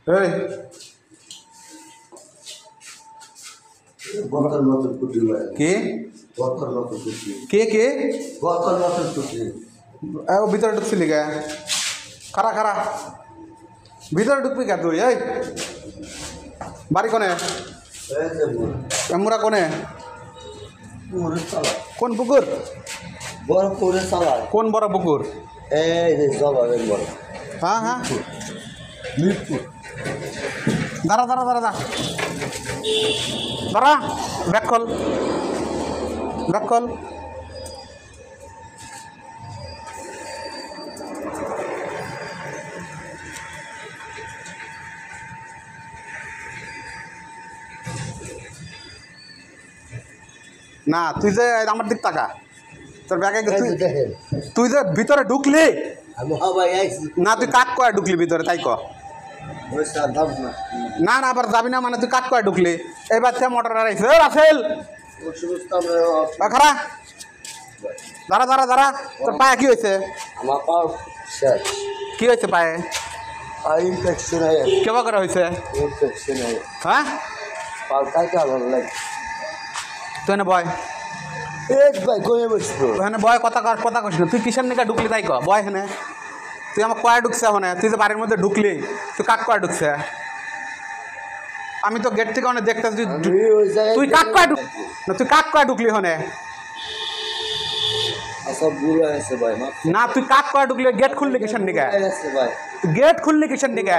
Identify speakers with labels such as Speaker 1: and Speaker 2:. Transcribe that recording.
Speaker 1: এই
Speaker 2: গতর মতন কুটি
Speaker 1: কে
Speaker 2: গতর মতন কুটি
Speaker 1: কে কে
Speaker 2: গতর মতন কুটি
Speaker 1: ও ভিতরে ঢুকছিলি কে খারা খারা ভিতরে ঢুকবি কে তুই এই বাড়ি কোনে
Speaker 2: এই যে
Speaker 1: এমুরা কোনে
Speaker 2: পুরে চালা
Speaker 1: কোন পুকুর
Speaker 2: বড় পুরে চালা
Speaker 1: কোন বড় পুকুর
Speaker 2: এই যে জবাবের বড়
Speaker 1: হ্যাঁ হ্যাঁ
Speaker 2: মিরপুর
Speaker 1: দাঁড়া দাঁড়া দাঁড়া দাঁড়া দাঁড়া ব্যাক কল ব্যাক কল না তুই যে আমার দিক তাকা তোর ব্যাগে তুই যে ভিতরে ঢুকলি
Speaker 2: আমি হবাই আইছি
Speaker 1: না তুই কাক কয় ঢুকলি ভিতরে তাই ক
Speaker 2: ওই সার দাম না
Speaker 1: না না আবার যাবি না মানে তুই কাক কয় ঢুকলি এবার থেকে মোটর আইছে রাফেল
Speaker 2: ওই সমস্ত আমরা
Speaker 1: খারা দাঁড়া দাঁড়া দাঁড়া তোর পায়ে কি হয়েছে
Speaker 2: আমার পাও শেষ
Speaker 1: কি হয়েছে পায়ে
Speaker 2: আর ইনফেকশন হয়
Speaker 1: কেবা করে হয়েছে
Speaker 2: ইনফেকশন হয়
Speaker 1: হ্যাঁ
Speaker 2: পাও কাটা ভালো লাগে
Speaker 1: তুই এনে বয়
Speaker 2: এক ভাই কমে বসবো
Speaker 1: হেনে বয় কথা কইস না তুই কিসের নিকা ঢুকলি তাই ক বয় হেনে তুই আমার কয়া ঢুকছে হনে তুই যে বাড়ির মধ্যে ঢুকলি তুই কাক কয়া ঢুকছে আমি তো গেট থেকে অনেক দেখতে তুই কাক কয়া ঢুক না তুই কাক কয়া ঢুকলি হনে
Speaker 2: সব বুড়ো আছে ভাই
Speaker 1: না তুই কাক কয়া ঢুকলি গেট খুললি কিসের নিকা
Speaker 2: আছে ভাই
Speaker 1: গেট খুললি কিসের নিকা